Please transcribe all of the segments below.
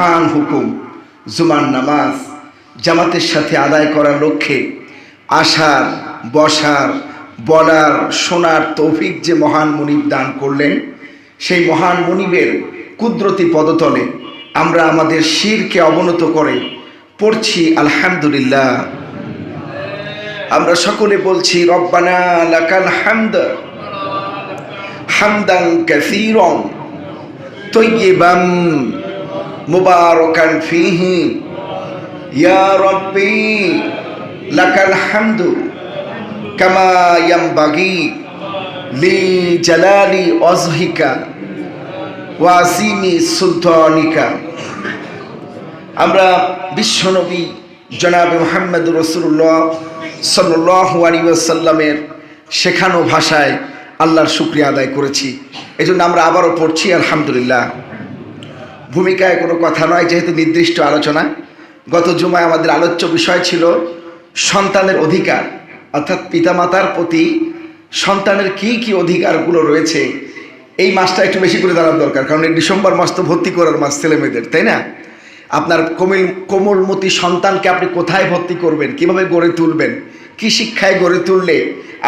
মহান হুকুম জুমার নামাজ জামাতের সাথে আদায় করার লক্ষ্যে আসার, বসার, বলার, শোনার তৌফিক যে মহান মুনিব দান করলেন, সেই মহান মুনিবের কুদরতি পদতলে আমরা আমাদের শিরকে অবনত করে পড়ছি আলহামদুলিল্লাহ। আমরা সকলে বলছি রব্বানা লাকাল হামদ হামদান কাসীরান তাইয়িবান মুবারাকান ফীহি ইয়া রাব্বি লাকাল হামদু কামা ইয়ানবাগি লি জালালি ওয়াজহিকা ওয়া আসিমি সুলতানিকা। আমরা বিশ্বনবী জনাবে মুহাম্মদুর রাসূলুল্লাহ সাল্লাল্লাহু আলাইহি ওয়াসাল্লামের শেখানো ভাষায় আল্লাহর শুকরিয়া আদায় করেছি। এই জন্য আমরা আবারও পড়ছি আলহামদুলিল্লাহ। ভূমিকায় কোনো কথা নয়, যেহেতু নির্দিষ্ট আলোচনা। গত জুমায় আমাদের আলোচ্য বিষয় ছিল সন্তানের অধিকার, অর্থাৎ পিতামাতার প্রতি সন্তানের কি কি অধিকারগুলো রয়েছে। এই মাসটা একটু বেশি করে জানার দরকার, কারণ এই ডিসেম্বর মাস তো ভর্তি করার মাস ছেলেমেয়েদের, তাই না? আপনার কোমলমতি সন্তানকে আপনি কোথায় ভর্তি করবেন, কিভাবে গড়ে তুলবেন, কি শিক্ষায় গড়ে তুললে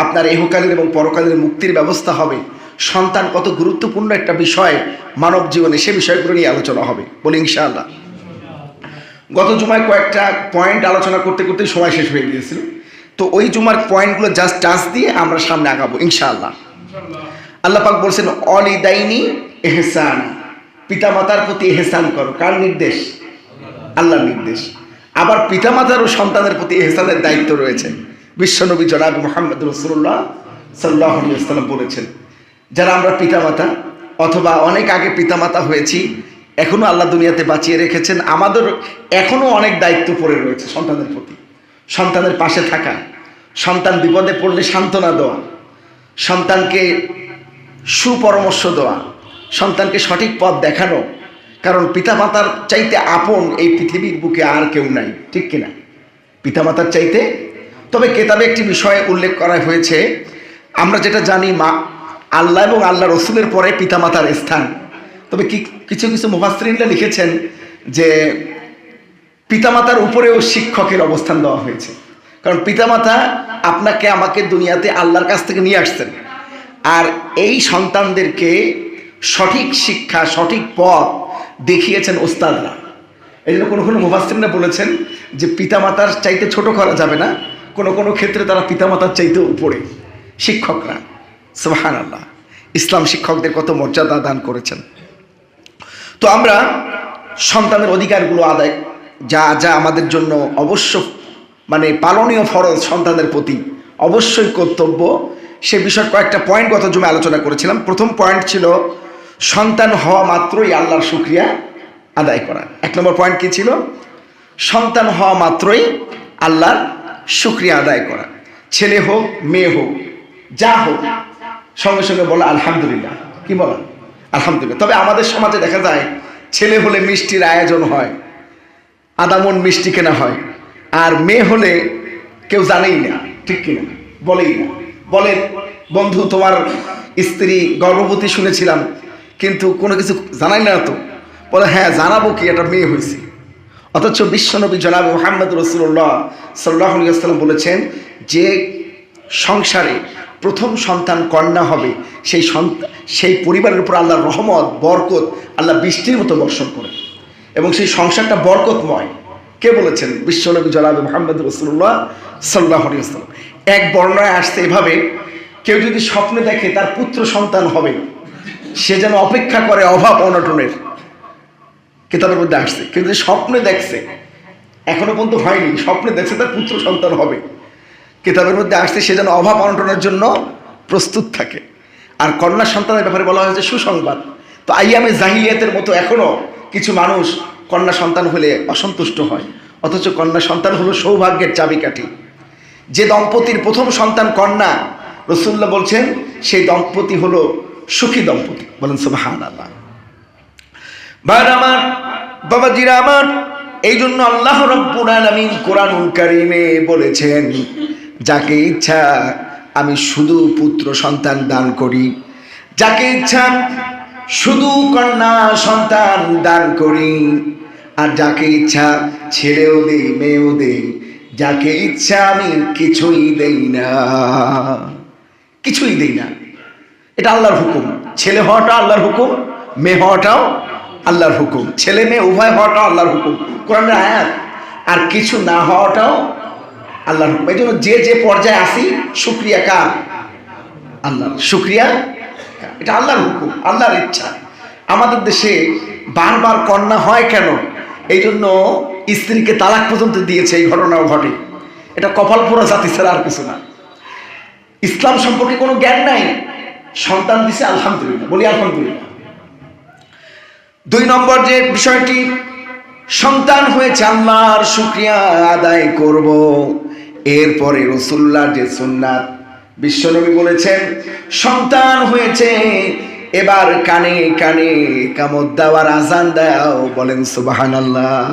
আপনার ইহকালীন এবং পরকালীন মুক্তির ব্যবস্থা হবে, সন্তান কত গুরুত্বপূর্ণ একটা বিষয় মানব জীবনে, সে বিষয়গুলো নিয়ে আলোচনা হবে বলি ইনশাআল্লাহ। গত জুমায় কয়েকটা পয়েন্ট আলোচনা করতে করতে সময় শেষ হয়ে গিয়েছিল, তো ওই জুমার পয়েন্টগুলো জাস্ট টাচ দিয়ে আমরা সামনে আগাবো ইনশাআল্লাহ। আল্লাহ পাক বলছেন অলিদাইনি ইহসান, পিতামাতার প্রতি ইহসান করো। কার নির্দেশ? আল্লাহর নির্দেশ। আবার পিতামাতার ও সন্তানের প্রতি ইহসানের দায়িত্ব রয়েছে। বিশ্বনবী জনাব মুহাম্মদুর রাসূলুল্লাহ সাল্লাল্লাহু আলাইহি ওয়াসাল্লাম বলেছেন, যারা আমরা পিতামাতা অথবা অনেক আগে পিতামাতা হয়েছি, এখনও আল্লাহ দুনিয়াতে বাঁচিয়ে রেখেছেন, আমাদের এখনও অনেক দায়িত্ব পড়ে রয়েছে সন্তানের প্রতি। সন্তানের পাশে থাকা, সন্তান বিপদে পড়লে সান্ত্বনা দেওয়া, সন্তানকে সুপরামর্শ দেওয়া, সন্তানকে সঠিক পথ দেখানো। কারণ পিতামাতার চাইতে আপন এই পৃথিবীর বুকে আর কেউ নাই, ঠিক কিনা? পিতামাতার চাইতে। তবে কেতাবে একটি বিষয়ে উল্লেখ করা হয়েছে, আমরা যেটা জানি মা আল্লাহ এবং আল্লাহ রসুলের পরে পিতামাতার স্থান। তবে কিছু কিছু মুফাসসিরিনরা লিখেছেন যে পিতামাতার উপরেও শিক্ষকের অবস্থান দেওয়া হয়েছে। কারণ পিতামাতা আপনাকে আমাকে দুনিয়াতে আল্লাহর কাছ থেকে নিয়ে আসছেন, আর এই সন্তানদেরকে সঠিক শিক্ষা, সঠিক পথ দেখিয়েছেন ওস্তাদরা। এই জন্য কোনো কোনো মুফাসসিরিনরা বলেছেন যে পিতামাতার চাইতে ছোট করা যাবে না, কোনো কোনো ক্ষেত্রে তারা পিতামাতার চাইতে উপরে শিক্ষকরা। সুবহানাল্লাহ, ইসলাম শিক্ষকদের কত মর্যাদা দান করেছেন। তো আমরা সন্তানের অধিকারগুলো আদায়, যা যা আমাদের জন্য অবশ্য পালনীয় ফরজ, সন্তানের প্রতি অবশ্যই কর্তব্য, সে বিষয়ে কয়েকটা পয়েন্ট গত জুমে আলোচনা করেছিলাম। প্রথম পয়েন্ট ছিল সন্তান হওয়া মাত্রই আল্লাহর শুকরিয়া আদায় করা। 1 নম্বর পয়েন্ট কি ছিল? সন্তান হওয়া মাত্রই আল্লাহর শুকরিয়া আদায় করা। ছেলে হোক, মেয়ে হোক, যা হোক, সঙ্গে সঙ্গে বলা আলহামদুলিল্লাহ। কি বলা? আলহামদুলিল্লাহ। তবে আমাদের সমাজে দেখা যায় ছেলে হলে মিষ্টির আয়োজন হয়, আদামন মিষ্টি কেনা হয়, আর মেয়ে হলে কেউ জানেই না, ঠিক কিনা? বলেই না। বলে বন্ধু তোমার স্ত্রী গর্ভবতী শুনেছিলাম, কিন্তু কোনো কিছু জানাই না তো। বলে হ্যাঁ জানাবো কি, এটা মেয়ে হয়েছে। অথচ বিশ্বনবী জনাব মুহাম্মদুর রাসূলুল্লাহ সাল্লাল্লাহু আলাইহি ওয়াসাল্লাম বলেছেন যে সংসারে প্রথম সন্তান কন্যা হবে, সেই পরিবারের উপর আল্লাহর রহমত, বরকত, আল্লাহ বৃষ্টির মতো বর্ষণ করে, এবং সেই সংসারটা বরকতময়। কে বলেছেন? বিশ্বনবী জনাব মুহাম্মদুর রাসূলুল্লাহ সাল্লাল্লাহু আলাইহি ওয়াসাল্লাম। এক বর্ণনায় আসছে এভাবে, কেউ যদি স্বপ্নে দেখে তার পুত্র সন্তান হবে, সে যেন অপেক্ষা করে অভাব অনটনের। কিতাবের মধ্যে আসছে, কেউ যদি স্বপ্নে দেখছে, এখনো পর্যন্ত হয়নি, স্বপ্নে দেখছে তার পুত্র সন্তান হবে, কিতাবের মধ্যে আসছে সে যেন অভাব অনটনের জন্য প্রস্তুত থাকে। আর কন্যা সন্তানের ব্যাপারে বলা হয়েছে সুসংবাদ। তো আইয়ামে জাহিলিয়াতের মতো এখনো কিছু মানুষ কন্যা সন্তান হলে অসন্তুষ্ট হয়, অথচ কন্যা সন্তান হলো সৌভাগ্যের চাবিকাঠি। যে দম্পতির প্রথম সন্তান কন্যা, রাসূলুল্লাহ বলছেন সেই দম্পতি হলো সুখী দম্পতি। বলেন সুবহানাল্লাহ। ভাইরা আমার, বাবাজিরা আমার, এই জন্য আল্লাহ রাব্বুল আলামিন কোরআনুল কারীমে বলেছেন, যাকে ইচ্ছা আমি শুধু পুত্র সন্তান দান করি, যাকে ইচ্ছা শুধু কন্যা সন্তান দান করি। আর যাকে ইচ্ছা ছেলেও দেই মেয়েও দেই, যাকে ইচ্ছা আমি কিছুই দেই না, কিছুই দেই না। এটা আল্লাহর হুকুম। ছেলে হওয়াটা আল্লাহর হুকুম, মেয়ে হওয়াটাও আল্লাহর হুকুম, ছেলে মেয়ে উভয় হওয়াটাও আল্লাহর হুকুম, কোরআনের আয়াত। আর কিছু না হওয়াটাও আল্লাহর হুকুম। এই জন্য যে যে পর্যায়ে আসি, শুকরিয়া কার? আল্লাহর। শুকরিয়া, এটা আল্লাহর হুকুম, আল্লাহর ইচ্ছা। আমাদের দেশে বারবার কন্যা হয় কেন? এই জন্য স্ত্রীকে তালাক পর্যন্ত দিয়েছে, এই ঘটনাও ঘটে। এটা কপাল পোড়া জাতি ছাড়া আর কিছু না। ইসলাম সম্পর্কে কোনো জ্ঞান নাই, সন্তান দিছে আলহামদুলিল্লাহ, বলি আলহামদুলিল্লাহ। 2 নম্বর যে বিষয়টি, সন্তান হয়েছে আল্লাহর শুকরিয়া আদায় করব। এরপরে রাসূলুল্লাহর যে সুন্নাত, বিশ্বনবী বলেছেন সন্তান হয়েছে এবার কানে কানে ইকামত দেওয়ার আজান দাও, বলেন সুবহানাল্লাহ।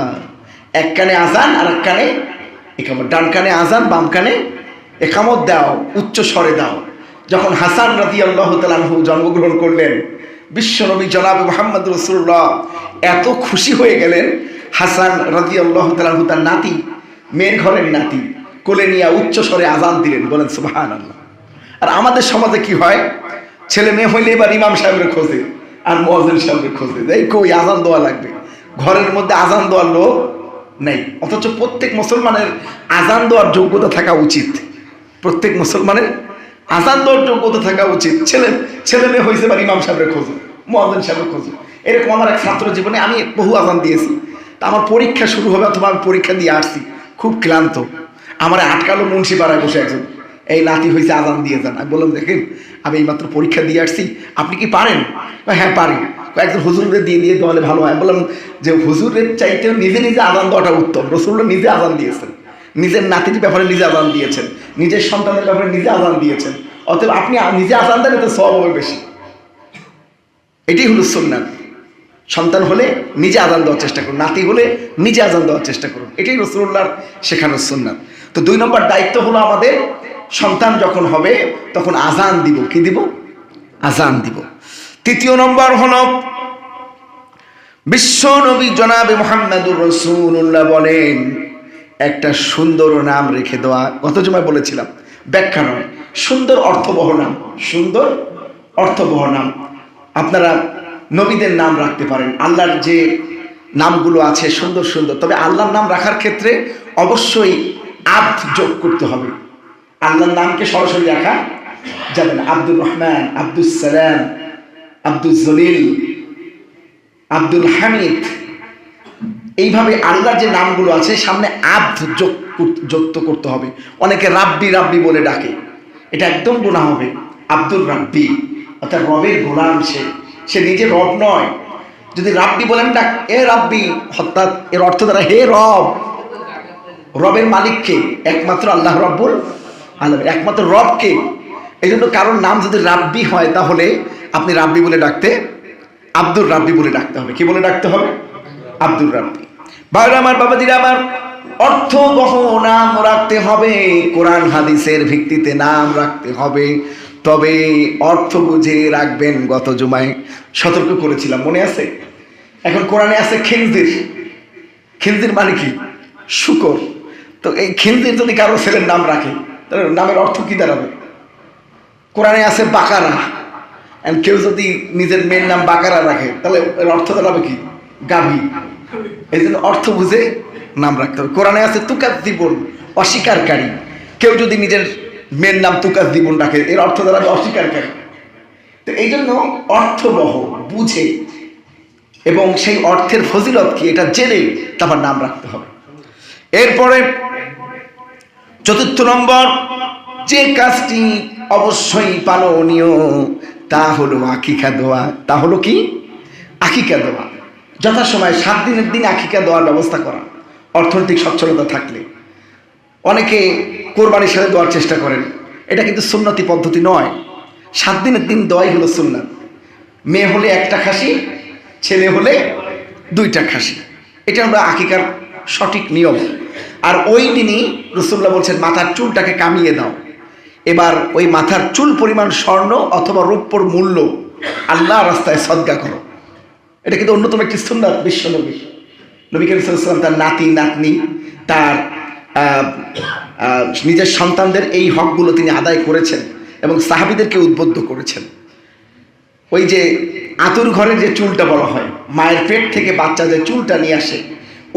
এক কানে আজান আর এক কানে ইকামত, ডান কানে আজান বাম কানে ইকামত দাও, উচ্চ স্বরে দাও। যখন হাসান রাদিয়াল্লাহু তাআলা আনহু জন্মগ্রহণ করলেন, বিশ্বনবী জনাবে মুহাম্মদ রাসূলুল্লাহ এত খুশি হয়ে গেলেন। হাসান রাদিয়াল্লাহু তাআলা আনহু তার নাতি, মেয়ের ঘরের নাতি, কোলে নিয়ে উচ্চ স্বরে আজান দিলেন, বলেন সুবহানাল্লাহ। আর আমাদের সমাজে কি হয়, ছেলে মেয়ে হইলে এবার ইমাম সাহেবের খোঁজে আর মুয়াজ্জিন সাহেবের খোঁজে, এই কই আজান দেওয়া লাগবে। ঘরের মধ্যে আজান দেওয়ার লোক নেই। অথচ প্রত্যেক মুসলমানের আজান দেওয়ার যোগ্যতা থাকা উচিত, প্রত্যেক মুসলমানের আজান দেওয়ার যোগ্যতা থাকা উচিত। ছেলে মেয়ে হয়েছে এবার ইমাম সাহেবের খোঁজে, মুয়াজ্জিন সাহেবের খোঁজে। এরকম আমার এক ছাত্র জীবনে আমি বহু আজান দিয়েছি। তা আমার পরীক্ষা শুরু হবে অথবা আমি পরীক্ষা দিয়ে আসছি, খুব ক্লান্ত। আমার আটকালো মুন্সি পাড়ায় বসে একজন, এই নাতি হয়েছে আজান দিয়ে যান। আমি বললাম দেখেন আমি এইমাত্র পরীক্ষা দিয়ে আসছি, আপনি কি পারেন? হ্যাঁ পারি। একজন হুজুরের দিয়ে দেওয়ালে ভালো হয়। বললাম যে হুজুরের চাইতেও নিজে নিজে আজান দেওয়াটা উত্তম। রাসূলুল্লাহ নিজে আজান দিয়েছেন, নিজের নাতির ব্যাপারে নিজে আজান দিয়েছেন, নিজের সন্তানের ব্যাপারে নিজে আজান দিয়েছেন। অতএব আপনি নিজে আজান দেন, এতে সওয়াব হবে বেশি। এটাই হলো সুন্নাত। সন্তান হলে নিজে আজান দেওয়ার চেষ্টা করুন, নাতি হলে নিজে আজান দেওয়ার চেষ্টা করুন, এটাই রাসূলুল্লাহর শেখানোর সুন্নাত। তো 2 নম্বর দায়িত্ব হলো আমাদের, সন্তান যখন হবে তখন আজান দিব। কি দিব? আজান দিব। 3 নম্বর হলো বিশ্ব নবী জনাবে মুহাম্মদুর রাসূলুল্লাহ বলেন একটা সুন্দর নাম রেখে দেওয়া। গত জুমায় বলেছিলাম, ব্যাখ্যা নয়, সুন্দর অর্থবহ নাম, সুন্দর অর্থবহ নাম। আপনারা নবীদের নাম রাখতে পারেন, আল্লাহর যে নামগুলো আছে সুন্দর সুন্দর। তবে আল্লাহর নাম রাখার ক্ষেত্রে অবশ্যই আব্দ যোগ করতে হবে। আল্লাহর নামকে সরাসরি রাখা যাবে না। আব্দুর রহমান, আব্দুল সালাম, আব্দুল জলিল, আব্দুল হামিদ, এইভাবে আল্লাহর যে নামগুলো আছে সামনে আব্দ যুক্ত করতে হবে। অনেকে রাব্বি রাব্বি বলে ডাকে, এটা একদম গুনাহ হবে। আব্দুল রাব্বি অর্থাৎ রবের গোলাম, সে নিজে রব নয়। যদি রাব্বি বলেন ডাক, এ রাব্বি, অর্থাৎ এর অর্থ দ্বারা হে রব। রবের মালিককে? একমাত্র আল্লাহ রব্বুল আলামিন, একমাত্র রবকে। এই জন্য কারোর নাম যদি রাব্বি হয় তাহলে আপনি রাব্বি বলে ডাকতে, আব্দুর রাব্বি বলে ডাকতে হবে। কি বলে ডাকতে হবে? আব্দুর রাব্বি। ভাইরা আমার, বাবাজিরা আমার, অর্থবহ নাম রাখতে হবে, কোরআন হাদিসের ভিত্তিতে নাম রাখতে হবে। তবে অর্থ বুঝে রাখবেন। গত জুমায় সতর্ক করেছিলাম, মনে আছে? এখন কোরআনে আছে খিনজির। খিনজির মানে কি? শূকর। তো এই খিনজির যদি কারো ছেলের নাম রাখে তাহলে নামের অর্থ কি দাঁড়াবে? কোরআনে আছে বাকারা, কেউ যদি নিজের মেয়ের নাম বাকারা রাখে তাহলে এর অর্থ দাঁড়াবে কি? গাভী। এই জন্য অর্থ বুঝে নাম রাখতে হবে। কোরআনে আছে তুকাজ্জিবুন, অস্বীকারী। কেউ যদি নিজের মেয়ের নাম তুকাজ্জিবুন রাখে এর অর্থ দাঁড়াবে অস্বীকারী। তো এই জন্য অর্থবহ বুঝে এবং সেই অর্থের ফজিলত কি এটা জেনে তারপর নাম রাখতে হবে। এরপরে 4 নম্বর যে কাজটি অবশ্যই পালনীয় তা হলো আকিকা দেওয়া। তা হলো কি? আকিকা দেওয়া। যথাসময়ে 7 দিনের দিন আকিকা দেওয়ার ব্যবস্থা করা, অর্থনৈতিক সচ্ছলতা থাকলে। অনেকে কোরবানির সাথে দেওয়ার চেষ্টা করেন, এটা কিন্তু সুন্নতি পদ্ধতি নয়। 7 দিনের দিন দেওয়াই হলো সুন্নাত। মেয়ে হলে 1টা খাসি, ছেলে হলে 2টা খাসি, এটা হলো আকিকার সঠিক নিয়ম। আর ওই দিনই রাসূলুল্লাহ বলছেন মাথার চুলটাকে কামিয়ে দাও। এবার ওই মাথার চুল পরিমাণ স্বর্ণ অথবা রৌপ্যর মূল্য আল্লাহ রাস্তায় সদকা করো। এটা কিন্তু অন্যতম একটি সুন্নাত বিশ্বনবী। নবী করিম সাল্লাল্লাহু আলাইহি ওয়াসাল্লাম তার নাতি নাতনি তার নিজের সন্তানদের এই হকগুলো তিনি আদায় করেছেন এবং সাহাবীদেরকে উদ্বুদ্ধ করেছেন। ওই যে আতুর ঘরের যে চুলটা বলা হয়, মায়ের পেট থেকে বাচ্চা যে চুলটা নিয়ে আসে,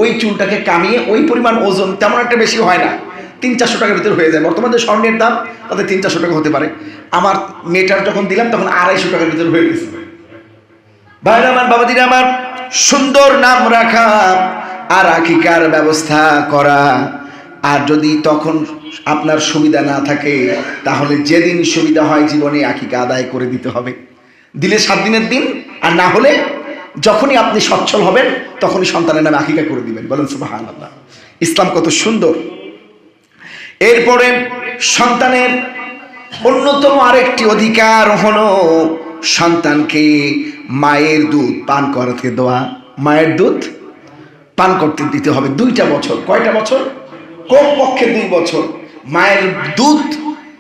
ওই চুলটাকে কামিয়ে ওই পরিমাণ ওজন তেমন একটা বেশি হয় না, 300-400 টাকার ভিতরে হয়ে যায়। বর্তমানে স্বর্ণের দাম তাদের 300-400 টাকা হতে পারে। আমার মেয়েটার যখন দিলাম তখন 250 টাকার ভিতরে হয়ে গেছে। ভাইরা আমার, বাবাজিরা আমার, সুন্দর নাম রাখা আর আকিকার ব্যবস্থা করা। আর যদি তখন আপনার সুবিধা না থাকে তাহলে যেদিন সুবিধা হয় জীবনে আকিকা আদায় করে দিতে হবে। দিলে 7 দিনের দিন, আর না হলে যখনই আপনি সচ্ছল হবেন তখনই সন্তানের নামে আকিকা করে দিবেন। বলেন সুবহানাল্লাহ। ইসলাম কত সুন্দর। এরপরে সন্তানের অন্যতম আরেকটি অধিকার হলো সন্তানকে মায়ের দুধ পান করাতে দেওয়া। মায়ের দুধ পান করতে দিতে হবে 2টা বছর। কয়টা বছর? কমপক্ষে 2 বছর। মায়ের দুধ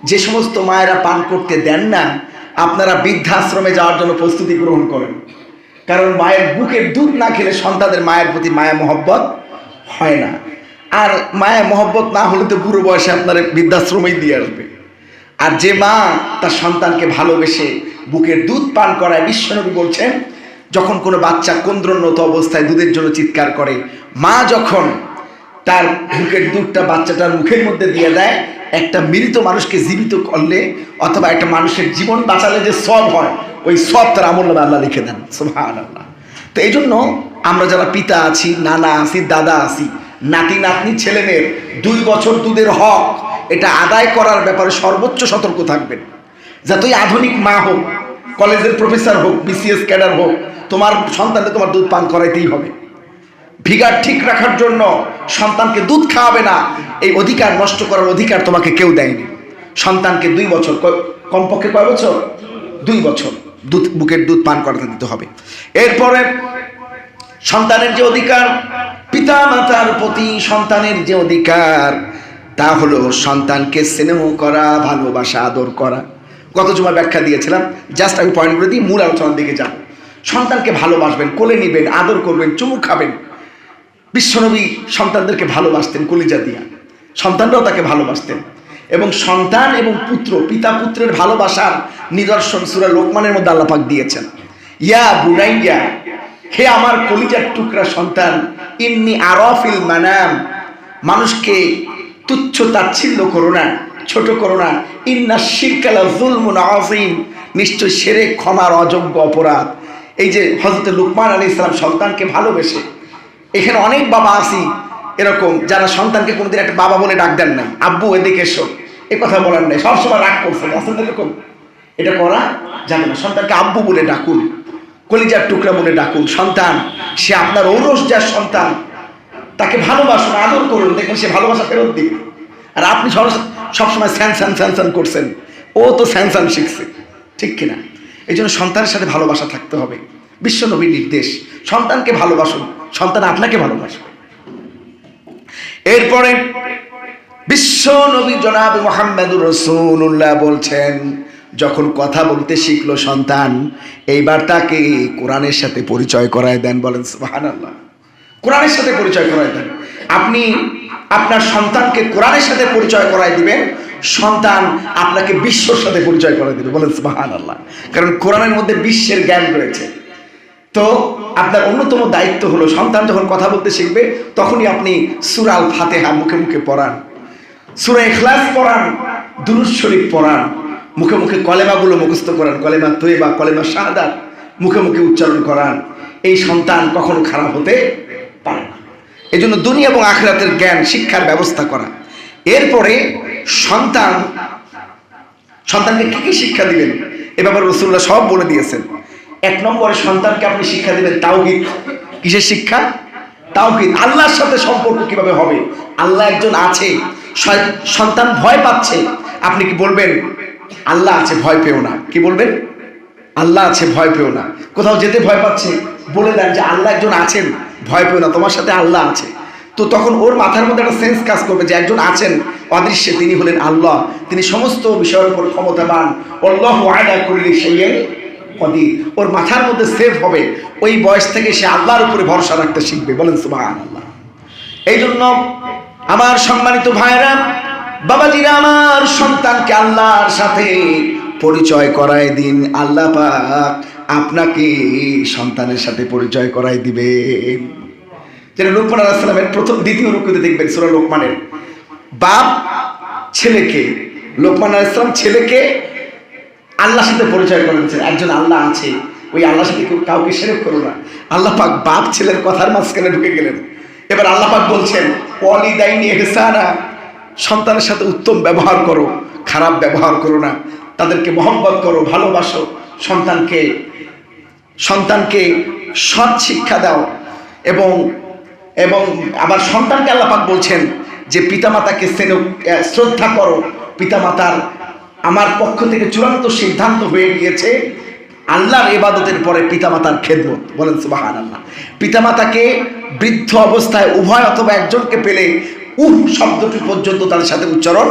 যে সমস্ত মায়েরা পান করতে দেন না, আপনারা বৃদ্ধাশ্রমে যাওয়ার জন্য প্রস্তুতি গ্রহণ করেন। কারণ মায়ের বুকের দুধ না খেলে সন্তানদের মায়ের প্রতি মায়া মহব্বত হয় না। আর মায়া মহব্বত না হলে তো বুড়ো বয়সে আপনার বৃদ্ধাশ্রমেই দিয়ে আসবে। আর যে মা তার সন্তানকে ভালোবেসে বুকের দুধ পান করায়, বিশ্বনবী বলছেন যখন কোনো বাচ্চা কোন্দ্রোন্নত অবস্থায় দুধের জন্য চিৎকার করে, মা যখন তার বুকের দুধটা বাচ্চাটার মুখের মধ্যে দিয়ে দেয়, একটা মৃত মানুষকে জীবিত করলে অথবা একটা মানুষের জীবন বাঁচালে যে সব হয়, ওই সব তার আমলনামে আল্লাহ লিখে দেন। সুবহানাল্লাহ। তো এই জন্য আমরা যারা পিতা আছি, নানা আছি, দাদা আছি, নাতি নাতনি ছেলে মেয়ের 2 বছর দুধের হক এটা আদায় করার ব্যাপারে সর্বোচ্চ সতর্ক থাকবেন। যতই আধুনিক মা হোক, কলেজের প্রফেসর হোক, বিসিএস ক্যাডার হোক, তোমার সন্তানকে তোমার দুধ পান করাইতেই হবে। ভিগার ঠিক রাখার জন্য সন্তানকে দুধ খাওয়াবে না, এই অধিকার নষ্ট করার অধিকার তোমাকে কেউ দেয়নি। সন্তানকে 2 বছর, কমপক্ষে কয় বছর? 2 বছর দুধ, বুকের দুধ পান করাতে দিতে হবে। এরপরে সন্তানের যে অধিকার, পিতা মাতার প্রতি সন্তানের যে অধিকার, তা হলো সন্তানকে স্নেহ করা, ভালোবাসা, আদর করা। গত জুমা ব্যাখ্যা দিয়েছিলাম, জাস্ট আমি পয়েন্টগুলো দিয়ে মূল আলোচনার দিকে যাব। সন্তানকে ভালোবাসবেন, কোলে নিবেন, আদর করবেন, চুমু খাবেন। বিশ্বনবী সন্তানদেরকে ভালোবাসতেন কলিজা দিয়া, সন্তানরাও তাকে ভালোবাসতেন। এবং সন্তান এবং পুত্র, পিতা পুত্রের ভালোবাসার নিদর্শন সূরা লোকমানের মধ্যে আল্লাহ পাক দিয়েছেন। ইয়া বুনাইয়া, হে আমার কলিজার টুকরা সন্তান, ইন্নী আরাফিল মানাম, মানুষকে তুচ্ছ তাচ্ছিল্য করো না, ছোট করো না। ইন্না শিরকা লা যুলমুন আযীম, নিশ্চয় শিরক ক্ষমার অযোগ্য অপরাধ। এই যে হযরত লুকমান আলাইহিস সালাম সন্তানকে ভালোবেসে, এখানে অনেক বাবা আছি এরকম যারা সন্তানকে কোনোদিন একটা বাবা বলে ডাক দেন নাই, আব্বু এদিকে এসো, এ কথা বলার নাই, সবসময় রাগ করছেন। আসলে এরকম এটা করা যাবে না। সন্তানকে আব্বু বলে ডাকুন, কলিজার টুকরা বলে ডাকুন। সন্তান সে আপনার ঔরস যার সন্তান, তাকে ভালোবাসুন, আদর করুন, দেখবেন সে ভালোবাসা ফেরত দিবে। আর আপনি সবসময় স্যান করছেন, ও তো স্যান শিখছে, ঠিক কিনা? এই জন্য সন্তানের সাথে ভালোবাসা থাকতে হবে। বিশ্বনবীর নির্দেশ, সন্তানকে ভালোবাসুন, সন্তান আপনাকে ভালোবাসবে। এরপরে বিশ্বনবী জনাব মুহাম্মদুর রাসূলুল্লাহ বলছেন, যখন কথা বলতে শিখলো সন্তান, এইবার তাকে কোরআনের সাথে পরিচয় করায় দেন। বলেন সুবহানাল্লাহ। কোরআনের সাথে পরিচয় করায় দেন। আপনি আপনার সন্তানকে কোরআনের সাথে পরিচয় করায় দিবেন, সন্তান আপনাকে বিশ্বর সাথে পরিচয় করায় দিবে। বলেন সুবহানাল্লাহ। কারণ কোরআনের মধ্যে বিশ্বের জ্ঞান রয়েছে। তো আপনার অন্যতম দায়িত্ব হলো সন্তান যখন কথা বলতে শিখবে তখনই আপনি সূরা আল ফাতিহা মুখে মুখে পড়ান, সূরা ইখলাস পড়ান, দুরূদ শরীফ পড়ান, মুখে মুখে কলেমাগুলো মুখস্থ করান, কলেমা তয়্যিবা, কলেমা শাহাদাত মুখে মুখে উচ্চারণ করান। এই সন্তান কখনো খারাপ হতে পারে না। এই জন্য দুনিয়া এবং আখিরাতের জ্ঞান শিক্ষার ব্যবস্থা করা। এরপরে সন্তানকে কি কি শিক্ষা দিবেন এ ব্যাপারে রাসূলুল্লাহ সব বলে দিয়েছেন। 1 নম্বরে সন্তানকে আপনি শিক্ষা দিবেন তাওহীদ। কিসের শিক্ষা? তাওহীদ। আল্লাহর সাথে সম্পর্ক কিভাবে হবে, আল্লাহ একজন আছে। সন্তান ভয় পাচ্ছে, আপনি কি বলবেন আল্লাহ আছে ভয় পেও না? কি বলবেন? আল্লাহ আছে ভয় পেও না। কোথাও যেতে ভয় পাচ্ছে, বলে দেন যে আল্লাহ একজন আছেন, ভয় পেও না, তোমার সাথে আল্লাহ আছে। তো তখন ওর মাথার মধ্যে একটা সেন্স কাজ করবে যে একজন আছেন অদৃশ্যে, তিনি হলেন আল্লাহ, তিনি সমস্ত বিষয়ের উপর ক্ষমতাবান। আল্লাহু আলা কুল্লি শাইইন কদির। ওর মাথার মধ্যে সেভ হবে, ওই বয়স থেকে সে আল্লাহর উপরে ভরসা রাখতে শিখবে। বলেন সুবহানাল্লাহ। এই জন্য আমার সম্মানিত ভাইরা, বাবাজিরা, আমার সন্তানকে আল্লাহর সাথে পরিচয় করায় দিন। আল্লাহ পাক আপনাকে সন্তানের সাথে পরিচয় করায় দিবেন। যেটা লোকমান আলাইহিস সালামের প্রথম দ্বিতীয় রুকুতে দেখবেন সূরা লোকমানের, বাপ ছেলেকে, লোকমান আলাইহিস সালাম ছেলেকে আল্লাহর সাথে পরিচয় করে দিচ্ছেন। একজন আল্লাহ আছে, ওই আল্লাহর সাথে কাউকে শিরক করো না। আল্লাহ পাক বাপ ছেলের কথার মাঝখানে ঢুকে গেলেন। এবার আল্লাহ পাক বলছেন ওয়ালিদাইনি ইহসানা, সন্তানের সাথে উত্তম ব্যবহার করো, খারাপ ব্যবহার করো না, তাদেরকে মহব্বত করো, ভালোবাসো, সন্তানকে সৎ শিক্ষা দাও। এবং এবং আবার সন্তানকে আল্লাহ পাক বলছেন যে পিতামাতাকে শ্রদ্ধা করো। পিতামাতার আমার পক্ষ থেকে চূড়ান্ত সিদ্ধান্ত হয়ে গিয়েছে আল্লাহর ইবাদতের পরে পিতামাতার খেদমত। বলেন সুবহানাল্লাহ। পিতামাতাকে বৃদ্ধ অবস্থায় উভয় অথবা একজনকে পেলে শব্দটি পর্যন্ত তাদের সাথে উচ্চারণ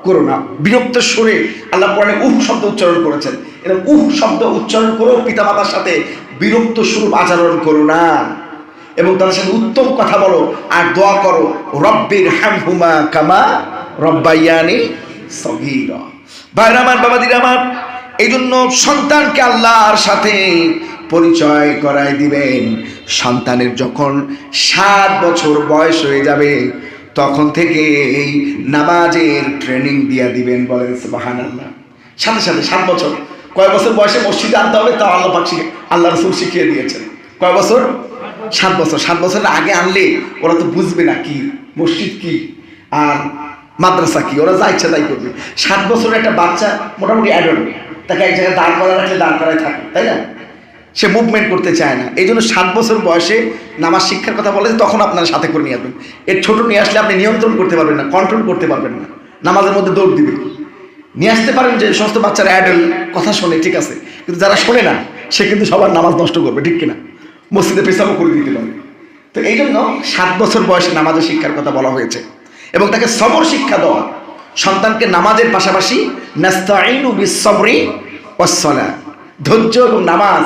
করো না। বিরক্ত সুরে আল্লাহ কোরআনে শব্দ উচ্চারণ করেছেন। এরকম শব্দ উচ্চারণ করো, পিতামাতার সাথে বিরক্ত সুর আচরণ করো না, এবং তাদের সাথে উত্তম কথা বলো আর দোয়া করো, রব্বির হামহুমা কামা রব্বায়ানি সগীরা। ভাইরা আমার, বাবাজিরা আমার, এই জন্য সন্তানকে আল্লাহর সাথে পরিচয় করায় দিবেন। সন্তানের যখন 7 বছর বয়স হয়ে যাবে তখন থেকে এই নামাজের ট্রেনিং দিয়ে দিবেন। বলেন সুবহানাল্লাহ। সাথে সাথে 7 বছর, কয় বছর বয়সে মসজিদে আনতে হবে তাও আল্লাহ পাক আল্লাহ রাসূল শিখিয়ে দিয়েছেন। কয় বছর? 7 বছর। 7 বছরের আগে আনলে ওরা তো বুঝবে না কি মসজিদ কি আর মাদ্রাসা কি, ওরা যা ইচ্ছা তাই করবে। 7 বছরের একটা বাচ্চা মোটামুটি অ্যাডাল্ট, তাকে এক জায়গায় দাঁড় করা রাখলে দাঁড় করায় থাকে, তাই না? সে মুভমেন্ট করতে চায় না। এই জন্য 7 বছর বয়সে নামাজ শিক্ষার কথা বলে তখন আপনারা সাথে করে নিয়ে আসবেন। এর ছোট নিয়ে আসলে আপনি নিয়ন্ত্রণ করতে পারবেন না, কন্ট্রোল করতে পারবেন না, নামাজের মধ্যে দৌড় দিবে। নিয়ে আসতে পারেন যে সমস্ত বাচ্চারা অ্যাডাল্ট, কথা শোনে, ঠিক আছে, কিন্তু যারা শোনে না সে কিন্তু সবার নামাজ নষ্ট করবে, ঠিক কিনা? মসজিদে পেশাবও করে দিতে পারে। তো এই জন্য 7 বছর বয়সে নামাজের শিক্ষার কথা বলা হয়েছে, এবং তাকে সবর শিক্ষা দেওয়া। সন্তানকে নামাজের পাশাপাশি নাস্তাঈনু বিস-সাবরি ওয়াস-সালাহ, ধৈর্য এবং নামাজ,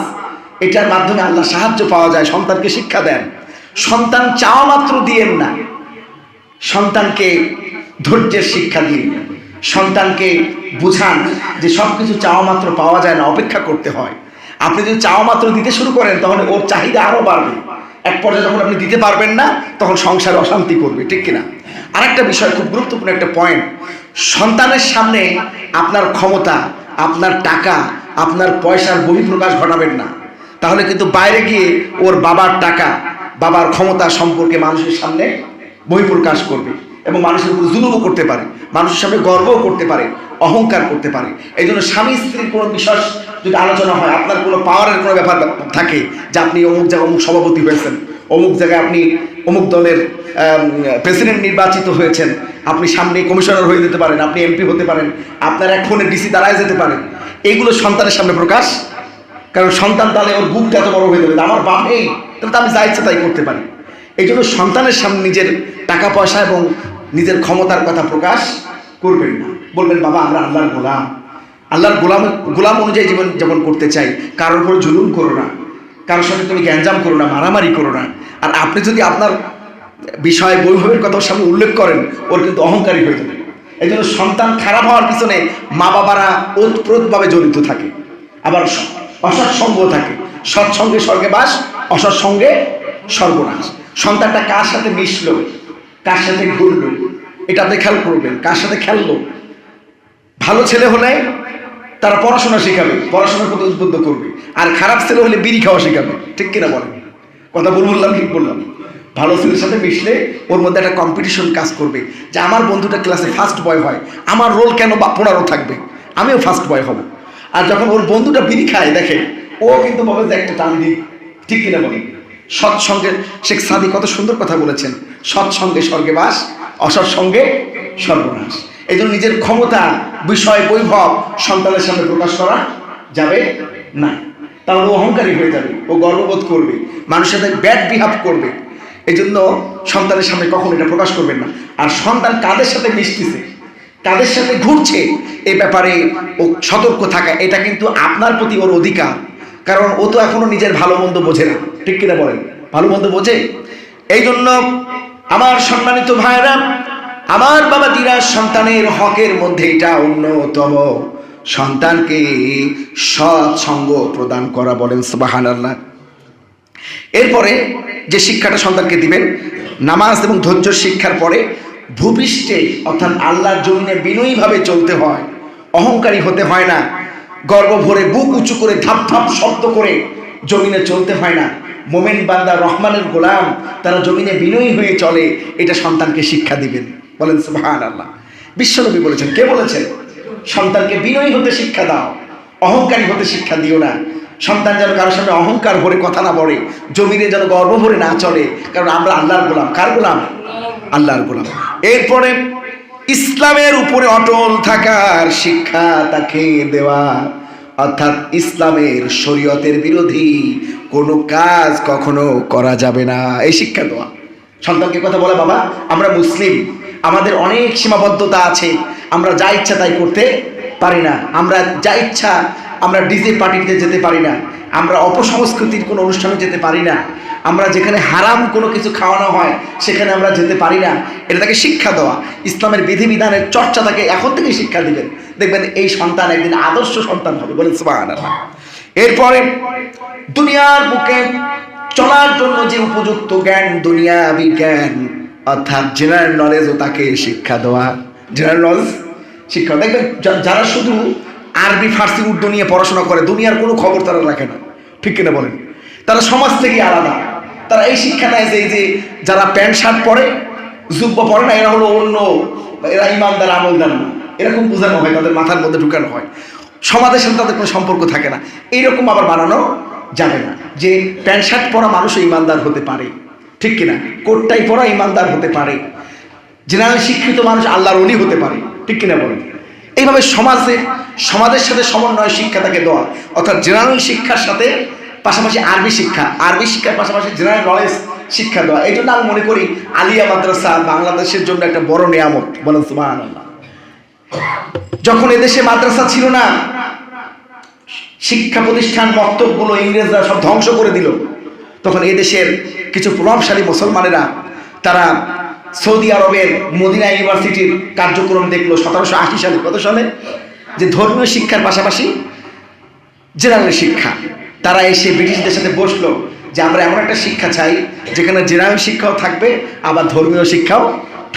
এটার মাধ্যমে আল্লাহ সাহায্য পাওয়া যায়। সন্তানকে শিক্ষা দেন। সন্তান চাওয়া মাত্র দিয়েন না, সন্তানকে ধৈর্যের শিক্ষা দিন। সন্তানকে বুঝান যে সব কিছু চাওয়া মাত্র পাওয়া যায় না, অপেক্ষা করতে হয়। আপনি যদি চাওয়া মাত্র দিতে শুরু করেন তাহলে ওর চাহিদা আরও বাড়বে। এক পর্যায়ে যখন আপনি দিতে পারবেন না তখন সংসারে অশান্তি করবে, ঠিক কিনা? আরেকটা বিষয়, খুব গুরুত্বপূর্ণ একটা পয়েন্ট, সন্তানের সামনে আপনার ক্ষমতা, আপনার টাকা, আপনার পয়সার বহিঃপ্রকাশ ঘটাবেন না। তাহলে কিন্তু বাইরে গিয়ে ওর বাবার টাকা, বাবার ক্ষমতা সম্পর্কে মানুষের সামনে বহিঃপ্রকাশ করবে, এবং মানুষের উপর জুলুমও করতে পারে, মানুষের সামনে গর্বও করতে পারে, অহংকার করতে পারে। এই জন্য স্বামী স্ত্রীর কোনো বিষয় যদি আলোচনা হয়, আপনার কোনো পাওয়ারের কোনো ব্যাপার থাকে যে আপনি অমুক জায়গায় অমুক সভাপতি হয়েছেন, অমুক জায়গায় আপনি অমুক দলের প্রেসিডেন্ট নির্বাচিত হয়েছেন, আপনি সামনে কমিশনার হয়ে যেতে পারেন, আপনি এমপি হতে পারেন, আপনার এক ফোনে ডিসি দাঁড়ায় যেতে পারেন, এইগুলো সন্তানের সামনে প্রকাশ। কারণ সন্তান তাহলে ওর বুকটা এত বড় হয়ে যাবে, আমার বাপ এই, তাহলে তো আমি যা ইচ্ছা তাই করতে পারি। এই জন্য সন্তানের সামনে নিজের টাকা পয়সা এবং নিজের ক্ষমতার কথা প্রকাশ করবেন না। বলবেন বাবা আমরা আল্লাহর গোলাম, আল্লাহর গোলাম অনুযায়ী জীবন যেমন করতে চাই, কারোর উপর জুলুম করো না, কারোর সঙ্গে তুমি গ্যাঞ্জাম করো না, মারামারি করো না। আর আপনি যদি আপনার বিষয় বৈভবের কথা সামনে উল্লেখ করেন, ওর কিন্তু অহংকারী হয়ে যাবে। এই জন্য সন্তান খারাপ হওয়ার পিছনে মা বাবারা ওতপ্রোতভাবে জড়িত থাকে, আবার অসৎসঙ্গ থাকে। সৎসঙ্গে স্বর্গে বাস, অসৎসঙ্গে সর্বনাশ। সন্তানটা কার সাথে মিশলো, কার সাথে ঘুরলো, এটা আপনি খেয়াল করবেন। কার সাথে খেললো, ভালো ছেলে হলে তারা পড়াশোনা শেখাবে, পড়াশোনার প্রতি উদ্বুদ্ধ করবে, আর খারাপ ছেলে হলে বিড়ি খাওয়া শেখাবে, ঠিক কিনা বলেন? কথা বললাম ঠিক বললাম? ভালো ছেলের সাথে মিশলে ওর মধ্যে একটা কম্পিটিশন কাজ করবে যে আমার বন্ধুটা ক্লাসে ফার্স্ট বয় হয়, আমার রোল কেন বা 15 থাকবে, আমিও ফার্স্ট বয় হব। আর যখন ওর বন্ধুটা বিড়ি খায় দেখে, ও কিন্তু বলে যে একটা টান দিক, ঠিক কিনা বলেন? সৎসঙ্গে শেখ সাদি কত সুন্দর কথা বলেছেন, সৎসঙ্গে স্বর্গে বাস, অসৎসঙ্গে সর্বনাশ। এই জন্য নিজের ক্ষমতা, বিষয়, বৈভব সন্তানের সামনে প্রকাশ করা যাবে না, তাহলে ও অহংকারী হয়ে যাবে, ও গর্ববোধ করবে, মানুষের সাথে ব্যাড বিহেভ করবে। এই জন্য সন্তানের সামনে কখনো এটা প্রকাশ করবেন না। আর সন্তান কাদের সাথে মিশতেছে, কাদের সাথে ঘুরছে এই ব্যাপারে ও সতর্ক থাকা, এটা কিন্তু আপনার প্রতি ওর অধিকার। কারণ ও তো এখনো নিজের ভালো মন্দ বোঝে না, ঠিক কিনা বলেন? ভালো মন্দ বোঝে? এই জন্য আমার সম্মানিত ভাইরা, আমার বাবা দিরা, সন্তানের হকের মধ্যে এটা অন্যতম, সন্তানকে সৎ সঙ্গ প্রদান করা। বলেন সুবহানাল্লাহ। এরপরে যে শিক্ষাটা সন্তানকে দিবেন, নামাজ এবং ধৈর্য শিক্ষার পরে ভূপৃষ্ঠে অর্থাৎ আল্লাহর জমিনে বিনয়ীভাবে চলতে হয়, অহংকারী হতে হয় না, গর্ব ভরে বুক উঁচু করে ধাপ ধাপ শব্দ করে জমিনে চলতে হয় না। মোমেন বান্দা, রহমানের গোলাম, তারা জমিনে বিনয়ী হয়ে চলে, এটা সন্তানকে শিক্ষা দিবেন। বলেন সুবহানাল্লাহ। বিশ্বনবী বলেছেন, কে বলেছেন? সন্তানকে বিনয়ী হতে শিক্ষা দাও, অহংকারী হতে শিক্ষা দিও না। সন্তান যেন কারোর সামনে অহংকার ভরে কথা না বলে, জমিনে যেন গর্ব ভরে না চলে, কারণ আমরা আল্লাহর গোলাম। কার গোলাম? আল্লাহর গোলাম। এরপরে ইসলামের উপরে অটল থাকার শিক্ষা তাকে দেওয়া, অর্থাৎ ইসলামের শরীয়তের বিরোধী কোনো কাজ কখনো করা যাবে না, এই শিক্ষা দেওয়া। সন্তানকে কথা বলে, বাবা আমরা মুসলিম, আমাদের অনেক সীমাবদ্ধতা আছে, আমরা যা ইচ্ছা তাই করতে পারি না, আমরা যা ইচ্ছা আমরা ডিজে পার্টিতে যেতে পারি না, আমরা অপসংস্কৃতির কোনো অনুষ্ঠানে যেতে পারি না, আমরা যেখানে হারাম কোনো কিছু খাওয়ানো হয় সেখানে আমরা যেতে পারি না। এটা তাকে শিক্ষা দেওয়া, ইসলামের বিধিবিধানের চর্চা তাকে এখন থেকেই শিক্ষা দিবেন। দেখবেন এই সন্তান একদিন আদর্শ সন্তান হবে। বলেন সুবহানাল্লাহ। এরপরে দুনিয়ার বুকে চলার জন্য যে উপযুক্ত জ্ঞান, দুনিয়াবি জ্ঞান অর্থাৎ জেনারেল নলেজও তাকে শিক্ষা দেওয়া। জেনারেল নলেজ শিক্ষা। দেখবেন যারা শুধু আরবি, ফার্সি, উর্দু নিয়ে পড়াশোনা করে, দুনিয়ার কোনো খবর তারা রাখে না, ঠিক কিনা বলেন? তারা সমাজ থেকে আলাদা। তারা এই শিক্ষা নেয় যে এই যে যারা প্যান্ট শার্ট পরে, জুব্বা পরে না, এরা হলো অন্য, এরা ইমানদার, আমলদার না, এরকম বোঝানো হয়, তাদের মাথার মধ্যে ঢুকানো হয়। সমাজের সাথে তাদের কোনো সম্পর্ক থাকে না। এইরকম আবার বানানো যাবে না যে প্যান্ট শার্ট পরা মানুষও ইমানদার হতে পারে, ঠিক কিনা? কোটটাই পরা ইমানদার হতে পারে, জেনারেল শিক্ষিত মানুষ আল্লাহর ওলি হতে পারে, ঠিক কিনা বলেন? এইভাবে সমাজের সাথে সমন্বয় শিক্ষা তাকে দেওয়া, অর্থাৎ জেনারেল শিক্ষার সাথে পাশাপাশি আরবি শিক্ষার পাশাপাশি জেনারেল নলেজ শিক্ষা দেওয়া। এই জন্য আমি মনে করি আলিয়া মাদ্রাসা বাংলাদেশের জন্য একটা বড় নিয়ামত। বলেন সুবহানাল্লাহ। যখন এদেশে মাদ্রাসা ছিল না, শিক্ষা প্রতিষ্ঠান মক্তবগুলো ইংরেজরা সব ধ্বংস করে দিল, তখন এদেশের কিছু প্রভাবশালী মুসলমানেরা তারা সৌদি আরবের মদিনা ইউনিভার্সিটির কার্যক্রম দেখলো 1780 সালে। কত সালে? যে ধর্মীয় শিক্ষার পাশাপাশি জেনারেল শিক্ষা। তারা এসে ব্রিটিশদের সাথে বসলো যে আমরা এমন একটা শিক্ষা চাই যেখানে জেনারেল শিক্ষাও থাকবে আবার ধর্মীয় শিক্ষাও